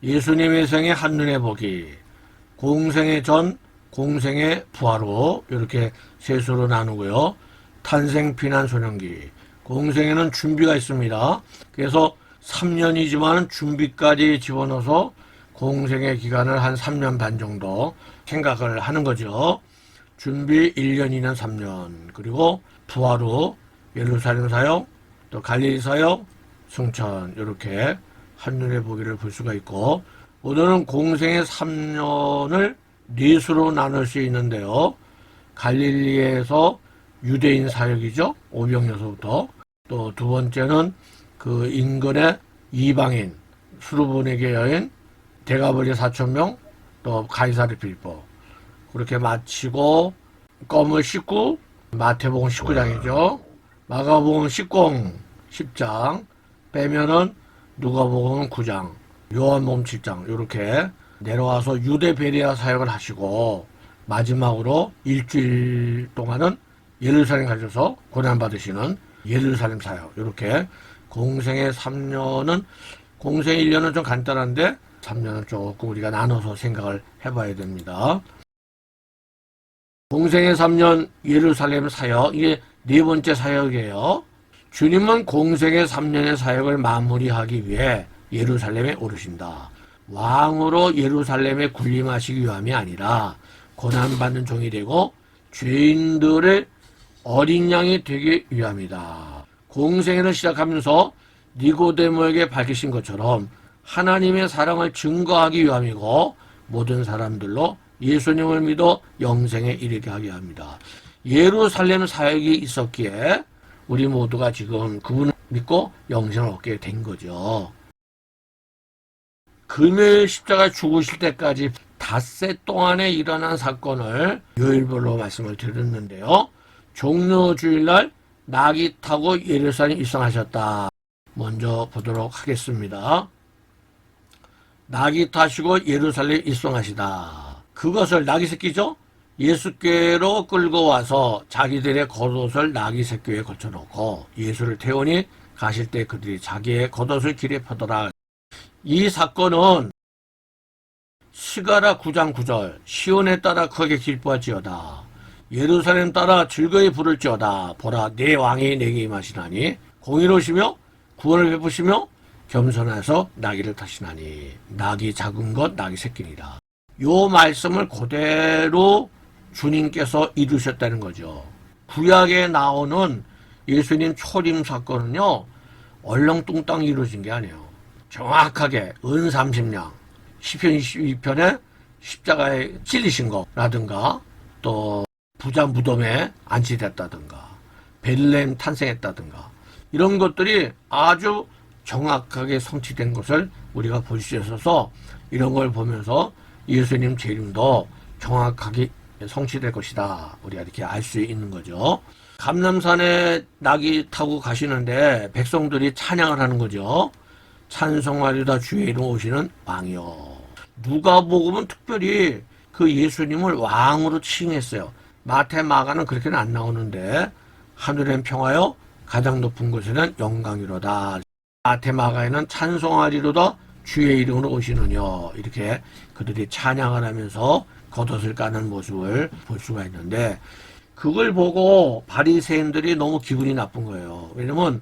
예수님의 생애 한눈에 보기, 공생의 전, 공생의 부하로 이렇게 세 수로 나누고요. 탄생 피난 소년기, 공생에는 준비가 있습니다. 그래서 3년이지만 준비까지 집어넣어서 공생의 기간을 한 3년 반 정도 생각을 하는 거죠. 준비 1년, 2년, 3년, 그리고 부하로 예루살렘 사역, 또 갈릴리 사역, 승천, 이렇게 한눈에 보기를 볼 수가 있고, 오늘은 공생의 3년을 네 수로 나눌 수 있는데요. 갈릴리에서 유대인 사역이죠. 오병여서부터. 또 두 번째는 그 인근의 이방인, 수르보니게 여인, 데가벌리 4,000명, 또 가이사르 빌보. 그렇게 마치고, 껌을 씻고, 마태복음 19장이죠. 마가복음 10장, 빼면은 누가복음 9장, 요한복음 7장, 이렇게 내려와서 유대 베레아 사역을 하시고, 마지막으로 일주일 동안은 예루살렘 가셔서 고난받으시는 예루살렘 사역, 이렇게 공생의 3년은, 공생의 1년은 좀 간단한데 3년은 조금 우리가 나눠서 생각을 해봐야 됩니다. 공생의 3년 예루살렘 사역, 이게 네 번째 사역이에요. 주님은 공생의 3년의 사역을 마무리하기 위해 예루살렘에 오르신다. 왕으로 예루살렘에 군림하시기 위함이 아니라 고난받는 종이 되고 죄인들의 어린 양이 되기 위함이다. 공생애를 시작하면서 니고데모에게 밝히신 것처럼 하나님의 사랑을 증거하기 위함이고 모든 사람들로 예수님을 믿어 영생에 이르게 하게 합니다. 예루살렘 사역이 있었기에 우리 모두가 지금 그분을 믿고 영생을 얻게 된 거죠. 금요일 십자가 죽으실 때까지 닷새 동안에 일어난 사건을 요일별로 말씀을 드렸는데요. 종료주일날 낙이 타고 예루살렘 입성하셨다. 먼저 보도록 하겠습니다. 낙이 타시고 예루살렘 입성하시다. 그것을 낙이 새끼죠? 예수께로 끌고 와서 자기들의 겉옷을 낙이 새끼에 걸쳐놓고 예수를 태우니 가실 때 그들이 자기의 겉옷을 길에 펴더라. 이 사건은 스가랴 9장 9절 시온에 따라 크게 기뻐할지어다. 예루살렘 따라 즐거이 부를지어다. 보라 내 왕이 내게 임하시나니 공의로우시며 구원을 베푸시며 겸손해서 나귀를 타시나니 낙이 작은 것 낙이 새끼니라. 요 말씀을 그대로 주님께서 이루셨다는 거죠. 구약에 나오는 예수님 초림 사건은요 얼렁뚱땅 이루어진 게 아니에요. 정확하게 은 30냥 시편 22편에 십자가에 찔리신 거라든가 또 부자 무덤에 안치됐다든가 벨레헴 탄생했다든가 이런 것들이 아주 정확하게 성취된 것을 우리가 볼 수 있어서 이런 걸 보면서 예수님 재림도 정확하게 성취될 것이다. 우리가 이렇게 알 수 있는 거죠. 감람산에 낙이 타고 가시는데 백성들이 찬양을 하는 거죠. 찬송하리다 주의 이름 오시는 왕이요. 누가복음은 특별히 그 예수님을 왕으로 칭했어요. 마태, 마가는 그렇게는 안 나오는데 하늘엔 평화요 가장 높은 곳에는 영광이로다. 마태, 마가에는 찬송하리로다 주의 이름으로 오시느뇨. 이렇게 그들이 찬양을 하면서 겉옷을 까는 모습을 볼 수가 있는데 그걸 보고 바리새인들이 너무 기분이 나쁜 거예요. 왜냐면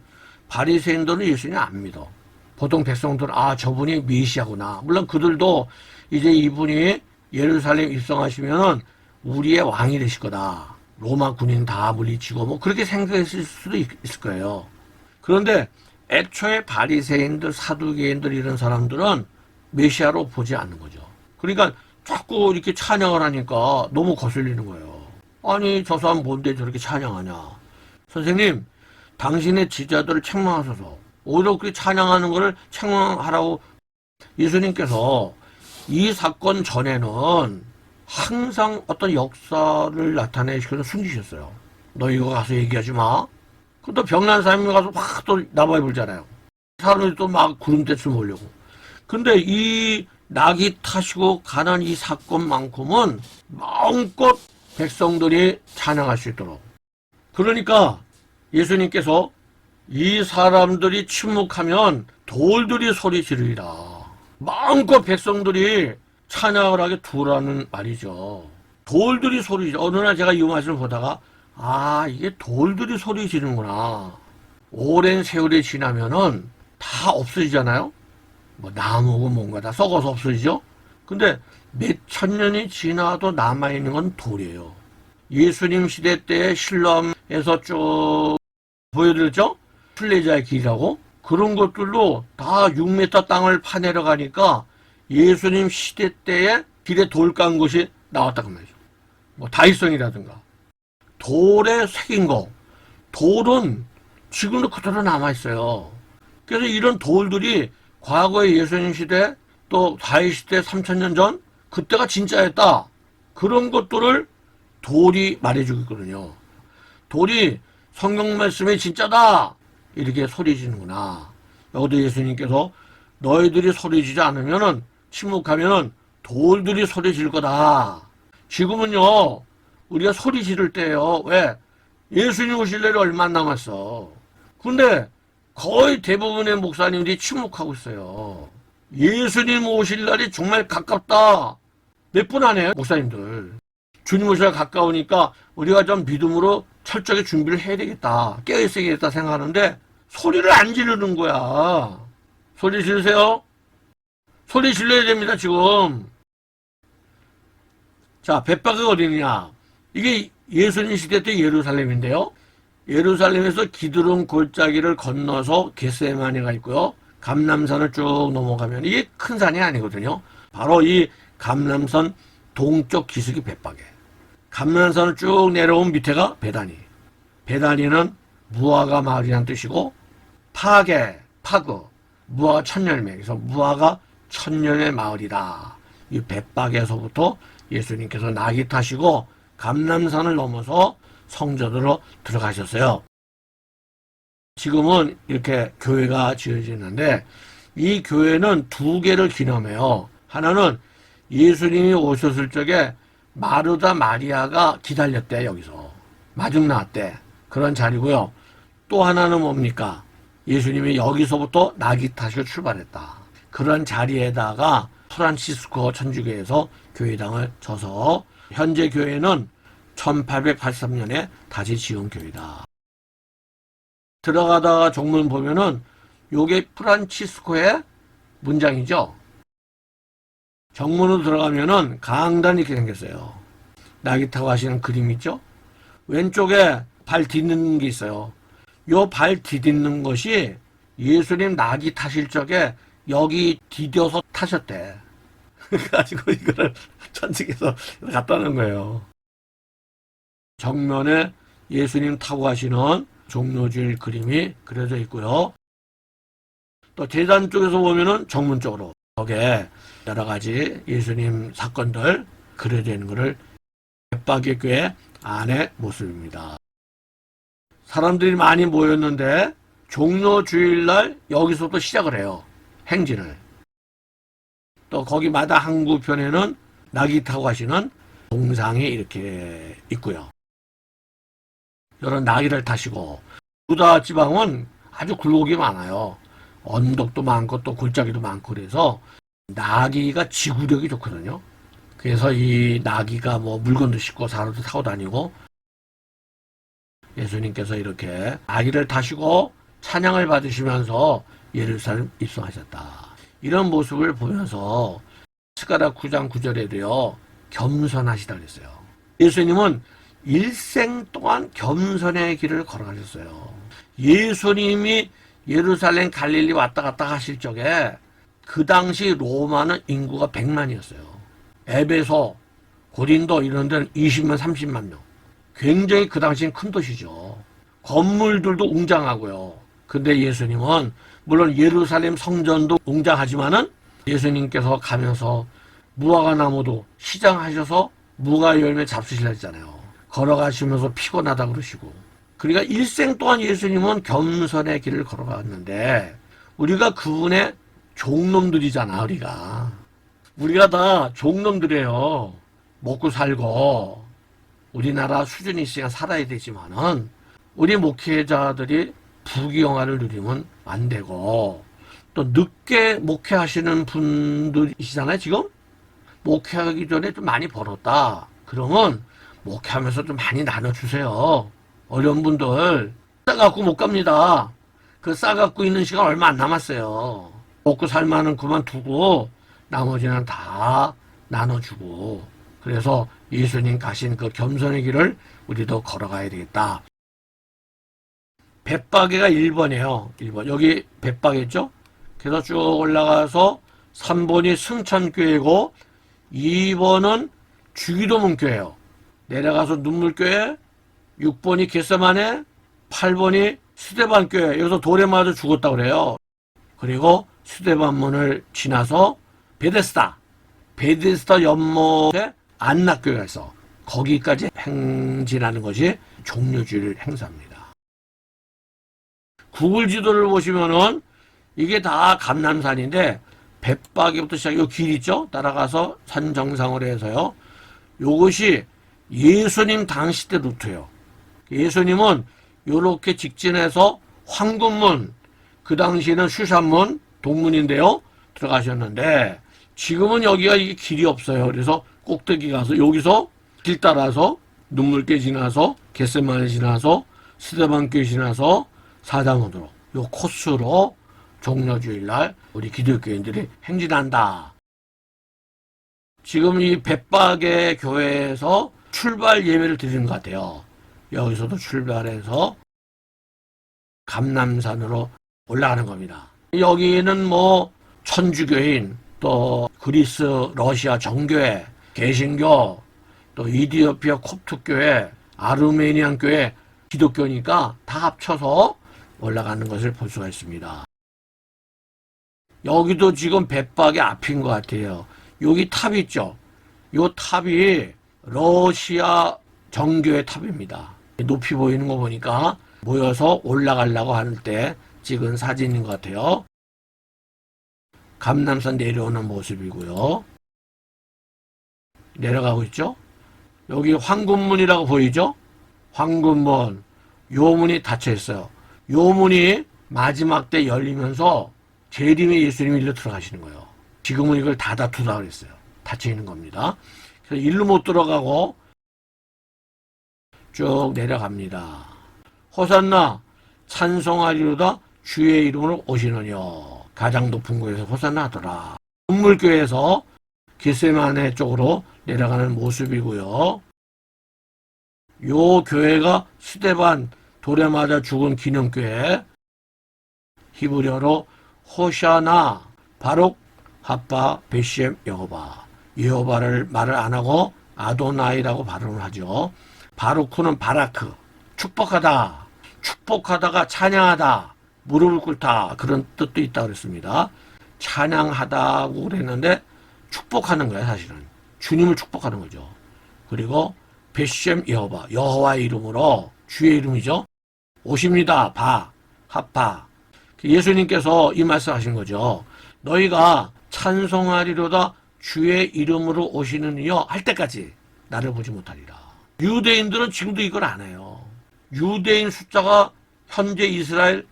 바리새인들은 예수님 안 믿어. 보통 백성들은 아 저분이 메시아구나. 물론 그들도 이제 이분이 예루살렘 입성하시면은 우리의 왕이 되실 거다. 로마 군인 다 물리치고 뭐 그렇게 생각했을 수도 있을 거예요. 그런데 애초에 바리새인들, 사두개인들 이런 사람들은 메시아로 보지 않는 거죠. 그러니까 자꾸 이렇게 찬양을 하니까 너무 거슬리는 거예요. 아니 저 사람 뭔데 저렇게 찬양하냐. 선생님 당신의 지자들을 책망하소서. 오히려 그렇게 찬양하는 것을 책망하라고 예수님께서 이 사건 전에는 항상 어떤 역사를 나타내시켜서 숨기셨어요. 너 이거 가서 얘기하지 마. 또 병난 사람이 가서 막 또 나발이 불잖아요. 사람들이 또 막 구름대출 몰려고. 근데 이 낙이 타시고 가는 이 사건만큼은 마음껏 백성들이 찬양할 수 있도록. 그러니까 예수님께서 이 사람들이 침묵하면 돌들이 소리 지르리라. 마음껏 백성들이 찬양을 하게 두라는 말이죠. 돌들이 소리죠. 어느 날 제가 이 말씀을 보다가 이게 돌들이 소리 지르는구나. 오랜 세월이 지나면은 다 없어지잖아요. 뭐 나무고 뭔가 다 썩어서 없어지죠. 근데 몇 천 년이 지나도 남아있는 건 돌이에요. 예수님 시대 때 실로암에서 쭉 보여드렸죠? 순례자의 길이라고. 그런 것들도 다 6m 땅을 파내려 가니까 예수님 시대 때에 길에 돌 깐 곳이 나왔다고 말이죠. 뭐 다이성이라든가 돌에 새긴 거. 돌은 지금도 그대로 남아있어요. 그래서 이런 돌들이 과거의 예수님 시대 또 다윗 시대 3000년 전 그때가 진짜였다. 그런 것들을 돌이 말해주고 있거든요. 돌이 성경 말씀이 진짜다. 이렇게 소리 지는구나. 여기도 예수님께서 너희들이 소리 지지 않으면은 침묵하면은 돌들이 소리 질 거다. 지금은요 우리가 소리 지를 때예요. 왜? 예수님 오실 날이 얼마 안 남았어. 근데 거의 대부분의 목사님들이 침묵하고 있어요. 예수님 오실 날이 정말 가깝다. 몇 분 안 해요, 목사님들. 주님 오실 날 가까우니까 우리가 좀 믿음으로 철저하게 준비를 해야 되겠다. 깨어있어야겠다 생각하는데 소리를 안 지르는 거야. 소리 지르세요? 소리 질러야 됩니다, 지금. 자, 벳박이가 어디냐? 이게 예수님 시대 때 예루살렘인데요. 예루살렘에서 기드론 골짜기를 건너서 겟세마네가 있고요. 감람산을 쭉 넘어가면 이게 큰 산이 아니거든요. 바로 이 감람산 동쪽 기슭이 벳박에. 감람산을 쭉 내려온 밑에가 베다니. 베다니는 무화과 마을이라는 뜻이고 파게, 파그, 무화과 천열매. 그래서 무화과 천년의 마을이다. 이 벳박에서부터 예수님께서 나귀 타시고 감람산을 넘어서 성전으로 들어가셨어요. 지금은 이렇게 교회가 지어지는데 이 교회는 두 개를 기념해요. 하나는 예수님이 오셨을 적에 마르다 마리아가 기다렸대. 여기서 마중 나왔대. 그런 자리고요. 또 하나는 뭡니까? 예수님이 여기서부터 나귀 타시고 출발했다. 그런 자리에다가 프란치스코 천주교에서 교회당을 져서 현재 교회는 1883년에 다시 지은 교회다. 들어가다가 종문 보면은 요게 프란치스코의 문장이죠. 정문으로 들어가면은 강단이 이렇게 생겼어요. 나귀 타고 하시는 그림 있죠? 왼쪽에 발 딛는 게 있어요. 요 발 디딛는 것이 예수님 나귀 타실 적에 여기 디뎌서 타셨대. 그래가지고 이거를 천직에서 갖다 놓은 거예요. 정면에 예수님 타고 가시는 종료주일 그림이 그려져 있고요. 또 제단 쪽에서 보면은 정문 쪽으로 거기에 여러 가지 예수님 사건들 그려져 있는 것을 벳박의 교회 안의 모습입니다. 사람들이 많이 모였는데 종료주일날 여기서부터 시작을 해요. 행진을. 또 거기 마다 항구편에는 나귀 타고 가시는 동상이 이렇게 있고요. 이런 나귀를 타시고 유다 지방은 아주 굴곡이 많아요. 언덕도 많고 또 골짜기도 많고 그래서 나귀가 지구력이 좋거든요. 그래서 이 나귀가 뭐 물건도 싣고 사람도 타고 다니고 예수님께서 이렇게 나귀를 타시고 찬양을 받으시면서 예루살렘 입성하셨다. 이런 모습을 보면서 스가랴 9장 9절에도요. 겸손하시다 그랬어요. 예수님은 일생 동안 겸손의 길을 걸어가셨어요. 예수님이 예루살렘 갈릴리 왔다 갔다 하실 적에 그 당시 로마는 인구가 100만이었어요. 에베소, 고린도 이런 데는 20만, 30만 명. 굉장히 그 당시엔 큰 도시죠. 건물들도 웅장하고요. 근데 예수님은 물론 예루살렘 성전도 웅장하지만은 예수님께서 가면서 무화과 나무도 시장하셔서 무화과 열매 잡수시려 했잖아요. 걸어가시면서 피곤하다 그러시고. 그러니까 일생 동안 예수님은 겸손의 길을 걸어갔는데 우리가 그분의 종놈들이잖아. 우리가 다 종놈들이에요. 먹고 살고 우리나라 수준이 있으니까 살아야 되지만은 우리 목회자들이 부귀영화를 누리면 안 되고 또 늦게 목회하시는 분들이시잖아요. 지금 목회하기 전에 좀 많이 벌었다. 그러면 목회하면서 좀 많이 나눠주세요. 어려운 분들 싸갖고 못 갑니다. 그 싸갖고 있는 시간 얼마 안 남았어요. 먹고 살만은 그만두고 나머지는 다 나눠주고, 그래서 예수님 가신 그 겸손의 길을 우리도 걸어가야 되겠다. 벳바게가 1번이에요. 1번. 여기 벳바게죠? 그래서 쭉 올라가서 3번이 승천교회고 2번은 주기도문교회예요. 내려가서 눈물교회, 6번이 겟세마네, 8번이 스데반교회. 여기서 돌에 맞아 죽었다고 그래요. 그리고 스데반문을 지나서 베데스다 연못에 안락교회가 있어. 거기까지 행진하는 것이 종려주일 행사입니다. 구글 지도를 보시면은 이게 다 감람산인데 벳바게부터 시작해 요 길 있죠? 따라가서 산 정상으로 해서요. 요것이 예수님 당시 때 루트예요. 예수님은 요렇게 직진해서 황금문, 그 당시에는 슈산문, 동문인데요. 들어가셨는데 지금은 여기가 이게 길이 없어요. 그래서 꼭대기 가서 여기서 길 따라서 눈물길 지나서 겟세마네 지나서 스데반교회 지나서 사자문으로 요 코스로 종려주일날 우리 기독교인들이 행진한다. 지금 이 벳바게 교회에서 출발 예배를 드리는 것 같아요. 여기서도 출발해서 감람산으로 올라가는 겁니다. 여기는 뭐 천주교인, 또 그리스, 러시아 정교회, 개신교, 또 이디오피아 콥트교회, 아르메니안 교회, 기독교니까 다 합쳐서 올라가는 것을 볼 수가 있습니다. 여기도 지금 벳바게 앞인 것 같아요. 여기 탑 있죠? 이 탑이 러시아 정교회 탑입니다. 높이 보이는 거 보니까 모여서 올라가려고 할 때 찍은 사진인 것 같아요. 감람산 내려오는 모습이고요. 내려가고 있죠? 여기 황금문이라고 보이죠? 황금문. 요 문이 닫혀 있어요. 요 문이 마지막 때 열리면서 재림의 예수님이 일로 들어가시는 거예요. 지금은 이걸 닫아두라 그랬어요. 닫혀 있는 겁니다. 그래서 일로 못 들어가고 쭉 내려갑니다. 호산나 찬송하리로다 주의 이름으로 오시느뇨. 가장 높은 곳에서 호산나 하더라. 눈물교회에서 겟세마네 쪽으로 내려가는 모습이고요. 요 교회가 스데반 돌에 맞아 죽은 기념교회, 히브리어로 호샤나 바룩 하빠 베시엠 여호바. 여호바를 말을 안 하고 아도나이라고 발음을 하죠. 바루크는 바라크, 축복하다, 축복하다가 찬양하다, 무릎을 꿇다, 그런 뜻도 있다고 그랬습니다. 찬양하다고 그랬는데 축복하는 거예요. 사실은 주님을 축복하는 거죠. 그리고 베시엠 여호바, 여호와의 이름으로, 주의 이름이죠. 오십니다. 하파. 예수님께서 이 말씀하신 거죠. 너희가 찬송하리로다 주의 이름으로 오시는 이여 할 때까지 나를 보지 못하리라. 유대인들은 지금도 이걸 안 해요. 유대인 숫자가 현재 이스라엘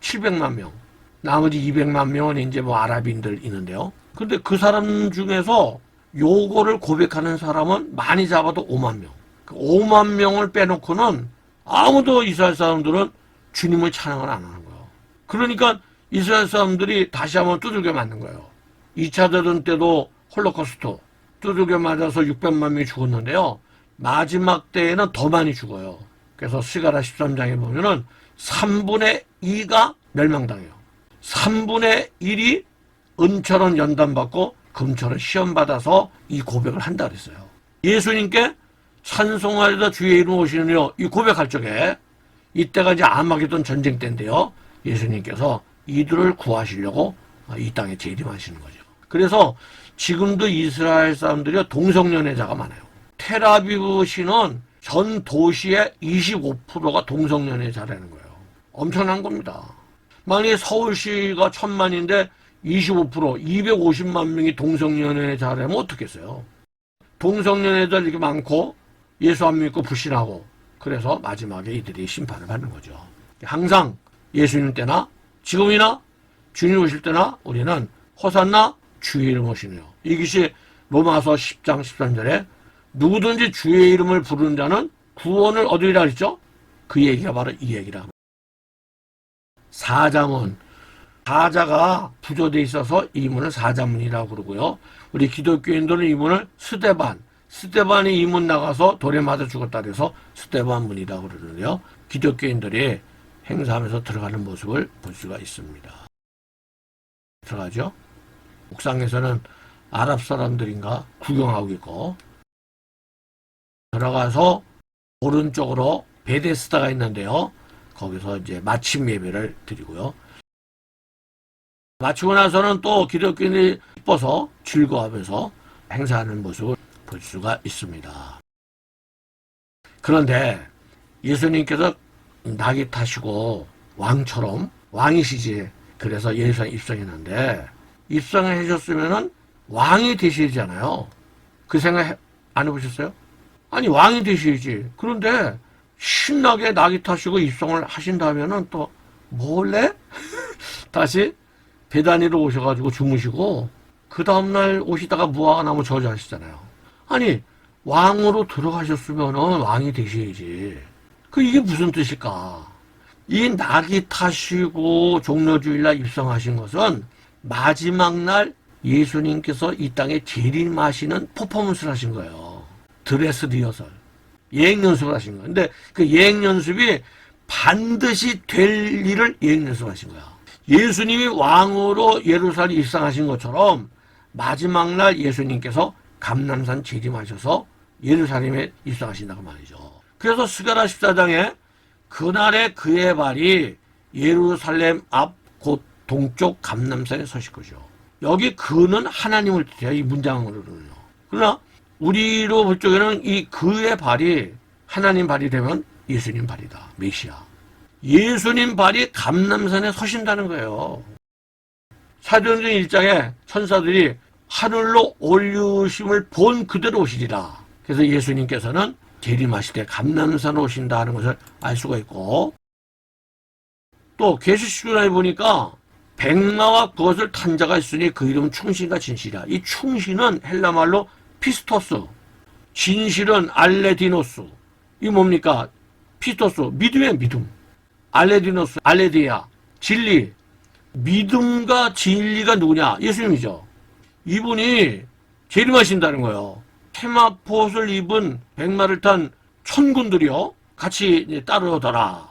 700만 명, 나머지 200만 명은 이제 뭐 아랍인들 있는데요. 근데 그 사람 중에서 요거를 고백하는 사람은 많이 잡아도 5만 명. 그 5만 명을 빼놓고는 아무도 이스라엘 사람들은 주님을 찬양을 안 하는 거예요. 그러니까 이스라엘 사람들이 다시 한번 두들겨 맞는 거예요. 2차 대전 때도 홀로코스트 두들겨 맞아서 600만 명이 죽었는데요. 마지막 때에는 더 많이 죽어요. 그래서 스가랴 13장에 보면은 3분의 2가 멸망당해요. 3분의 1이 은처럼 연단받고 금처럼 시험받아서 이 고백을 한다 그랬어요. 예수님께 찬송하리다 주의 이름 오시느뇨 이 고백할 적에 이때가 이제 아마게돈 전쟁 때인데요. 예수님께서 이들을 구하시려고 이 땅에 재림하시는 거죠. 그래서 지금도 이스라엘 사람들이 동성연애자가 많아요. 텔아비브 시는 전 도시의 25%가 동성연애자라는 거예요. 엄청난 겁니다. 만약에 서울시가 1000만인데 25%, 250만 명이 동성연애자라면 어떻겠어요? 동성연애자 이렇게 많고 예수 안 믿고 불신하고 그래서 마지막에 이들이 심판을 받는 거죠. 항상 예수님 때나 지금이나 주님 오실 때나 우리는 호산나 주의 이름 오시네요. 이것이 로마서 10장 13절에 누구든지 주의 이름을 부르는 자는 구원을 얻으리라 했죠. 그 얘기가 바로 이 얘기라. 사자문, 사자가 부조되어 있어서 이 문을 사자문이라고 그러고요. 우리 기독교인들은 이 문을 스데반이 이 문 나가서 돌에 맞아 죽었다 그래서 스데반문이라고 그러는데요. 기독교인들이 행사하면서 들어가는 모습을 볼 수가 있습니다. 들어가죠. 옥상에서는 아랍 사람들인가 구경하고 있고, 들어가서 오른쪽으로 베데스다가 있는데요. 거기서 이제 마침 예배를 드리고요. 마치고 나서는 또 기독교인이 기뻐서 즐거워하면서 행사하는 모습을 볼 수가 있습니다. 그런데 예수님께서 낙이 타시고 왕처럼, 왕이시지, 그래서 예루살렘 입성했는데, 입성을 하셨으면은 왕이 되시잖아요. 그 생각 안 해보셨어요? 아니, 왕이 되셔야지. 그런데 신나게 낙이 타시고 입성을 하신다면은 또 몰래 다시 베다니로 오셔가지고 주무시고 그 다음날 오시다가 무화과 나무 저주하시잖아요. 아니, 왕으로 들어가셨으면은 왕이 되셔야지. 이게 무슨 뜻일까? 이 낙이 타시고 종려주일날 입성하신 것은 마지막 날 예수님께서 이 땅에 재림하시는 퍼포먼스를 하신 거예요. 드레스 리허설. 예행연습을 하신 거예요. 근데 그 예행연습이 반드시 될 일을 예행연습하신 거야. 예수님이 왕으로 예루살렘 입성하신 것처럼 마지막 날 예수님께서 감람산 재림하셔서 예루살렘에 입성하신다고 말이죠. 그래서 스가랴 14장에 그날에 그의 발이 예루살렘 앞 곧 동쪽 감람산에 서실 것이요. 여기 그는 하나님을 뜻해요. 이 문장으로는요. 그러나 우리로 볼 적에는 이 그의 발이 하나님 발이 되면 예수님 발이다. 메시아. 예수님 발이 감람산에 서신다는 거예요. 사도행전 1장에 천사들이 하늘로 올리우심을 본 그대로 오시리라. 그래서 예수님께서는 재림하실 때 감람산 오신다 하는 것을 알 수가 있고, 또 계시록 19장에 보니까 백마와 그것을 탄 자가 있으니 그 이름은 충신과 진실이라. 이 충신은 헬라말로 피스토스, 진실은 알레디노스. 이 뭡니까? 피스토스, 믿음의 믿음. 알레디노스, 알레디아, 진리. 믿음과 진리가 누구냐? 예수님이죠. 이분이 재림하신다는 거예요. 테마포옷을 입은 백마를 탄 천군들이요 같이 따르더라.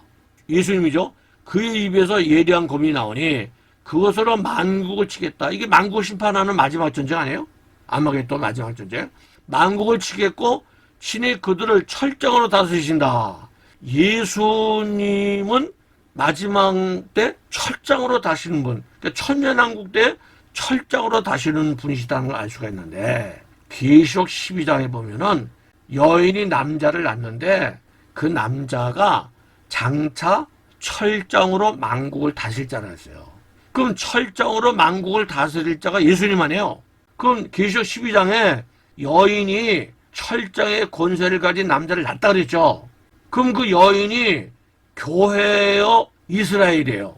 예수님이죠. 그의 입에서 예리한 검이 나오니 그것으로 만국을 치겠다. 이게 만국을 심판하는 마지막 전쟁 아니에요? 아마겟돈 마지막 전쟁. 만국을 치겠고 신이 그들을 철장으로 다스리신다. 예수님은 마지막 때 철장으로 다시는 분, 그러니까 천년왕국 때 철장으로 다시는 분이시다는 걸 알 수가 있는데, 계시록 12장에 보면은 여인이 남자를 낳는데 그 남자가 장차 철장으로 만국을 다스릴 자라 했어요. 그럼 철장으로 만국을 다스릴 자가 예수님 아니에요? 그럼 계시록 12장에 여인이 철장의 권세를 가진 남자를 낳았다 그랬죠. 그럼 그 여인이 교회요, 이스라엘이에요.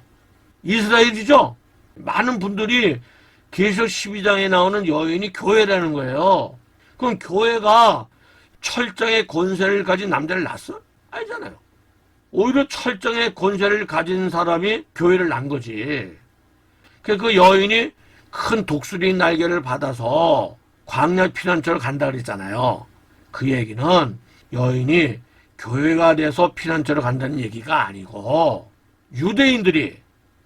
이스라엘이죠? 많은 분들이 계시록 12장에 나오는 여인이 교회라는 거예요. 그럼 교회가 철장의 권세를 가진 남자를 낳았어? 아니잖아요. 오히려 철장의 권세를 가진 사람이 교회를 낳은 거지. 그 여인이 큰 독수리 날개를 받아서 광야 피난처를 간다 그랬잖아요. 그 얘기는 여인이 교회가 돼서 피난처를 간다는 얘기가 아니고, 유대인들이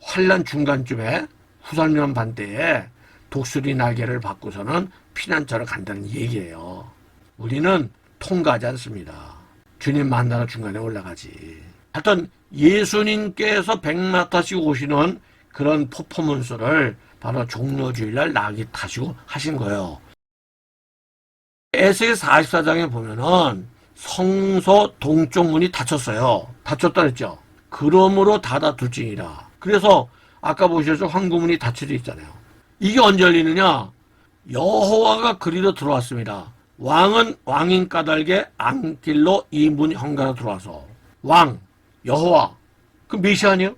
환란 중간쯤에 후삼년 반대에 독수리 날개를 받고서는 피난처를 간다는 얘기예요. 우리는 통과하지 않습니다. 주님 만나러 중간에 올라가지. 하여튼 예수님께서 백마 타시고 오시는 그런 퍼포먼스를 바로 종려주일날 낙이 타시고 하신 거예요. 에스겔 44장에 보면은 성소 동쪽 문이 닫혔어요. 닫혔다 그랬죠. 그러므로 닫아둘지니라. 그래서 아까 보셨죠? 황구문이 닫혀져 있잖아요. 이게 언제 열리느냐? 여호와가 그리로 들어왔습니다. 왕은 왕인 까닭에 안길로 이 문 현관으로 들어와서 왕, 여호와, 그 메시아 아니에요?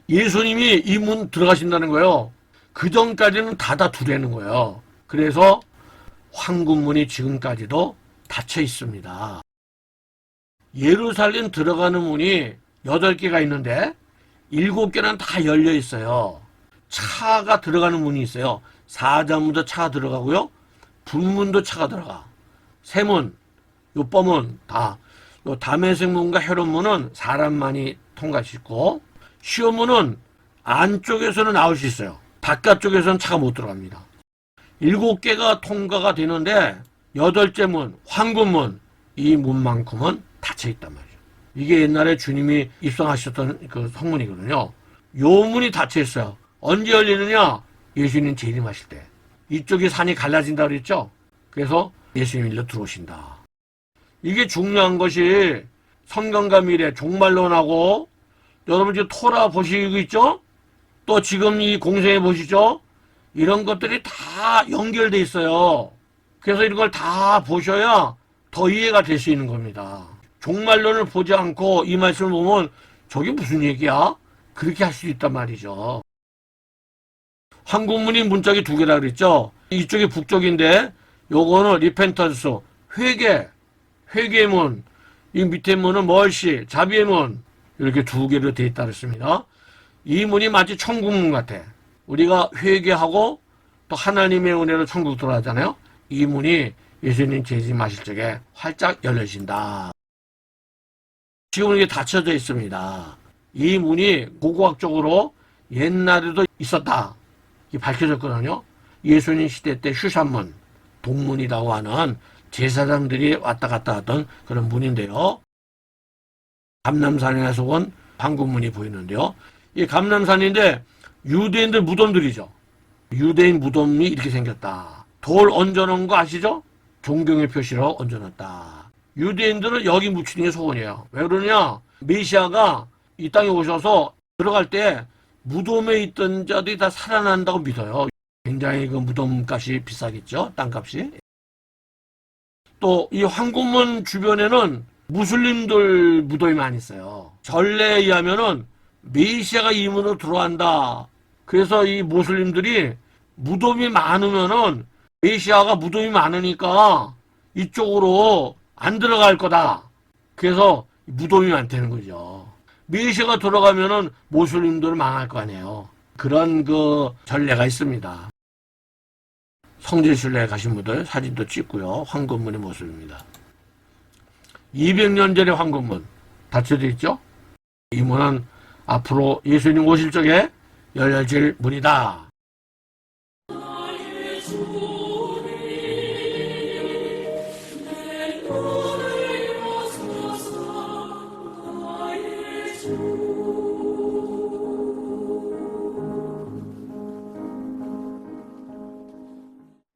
예수님이 이 문 들어가신다는 거예요. 그 전까지는 닫아두라는 거예요. 그래서 황금문이 지금까지도 닫혀 있습니다. 예루살렘 들어가는 문이 8개가 있는데 7개는 다 열려 있어요. 차가 들어가는 문이 있어요. 사자문도 차가 들어가고요. 북문도 차가 들어가. 세문, 요 뻐문 다. 요 다메섹문과 헤롯문은 사람만이 통과할 수 있고, 시온문은 안쪽에서는 나올 수 있어요. 바깥쪽에서는 차가 못 들어갑니다. 7개가 통과가 되는데 8째 문, 황금문, 이 문만큼은 닫혀 있단 말이죠. 이게 옛날에 주님이 입성하셨던 그 성문이거든요. 요 문이 닫혀 있어요. 언제 열리느냐? 예수님 재림하실 때. 이쪽이 산이 갈라진다 그랬죠? 그래서 예수님 일로 들어오신다. 이게 중요한 것이 성경과 미래, 종말론하고 여러분 지금 토라 보시고 있죠? 또 지금 이 공생애 보시죠? 이런 것들이 다 연결돼 있어요. 그래서 이런 걸 다 보셔야 더 이해가 될 수 있는 겁니다. 종말론을 보지 않고 이 말씀을 보면 저게 무슨 얘기야? 그렇게 할 수도 있단 말이죠. 황금문이 문짝이 2개라 그랬죠? 이쪽이 북쪽인데 요거는 리펜턴스, 회개의 문, 이 밑에 문은 멀시, 자비의 문, 이렇게 2개로 되어 있다 그랬습니다. 이 문이 마치 천국문 같아. 우리가 회개하고 또 하나님의 은혜로 천국 들어가잖아요. 이 문이 예수님 재림하실 적에 활짝 열려진다. 지금 이게 닫혀져 있습니다. 이 문이 고고학적으로 옛날에도 있었다. 이게 밝혀졌거든요. 예수님 시대 때 슈산문, 동문이라고 하는 제사장들이 왔다 갔다 하던 그런 문인데요. 감람산에서 온 황금문이 보이는데요. 이 감람산인데 유대인들 무덤들이죠. 유대인 무덤이 이렇게 생겼다. 돌 얹어놓은 거 아시죠? 존경의 표시로 얹어놨다. 유대인들은 여기 묻히는 게 소원이에요. 왜 그러냐? 메시아가 이 땅에 오셔서 들어갈 때 무덤에 있던 자들이 다 살아난다고 믿어요. 굉장히 그 무덤값이 비싸겠죠? 땅값이. 또 이 황금문 주변에는 무슬림들 무덤이 많이 있어요. 전례에 의하면은 메시아가 이 문으로 들어간다. 그래서 이 무슬림들이 무덤이 많으면은 메시아가 무덤이 많으니까 이쪽으로 안 들어갈 거다. 그래서 무덤이 많다는 거죠. 메시아가 들어가면은 무슬림들은 망할 거 아니에요. 그런 그 전례가 있습니다. 성지순례에 가신 분들 사진도 찍고요. 황금문의 모습입니다. 200년 전의 황금문 닫혀져 있죠? 이 문은 앞으로 예수님 오실 적에 열려질 문이다. 주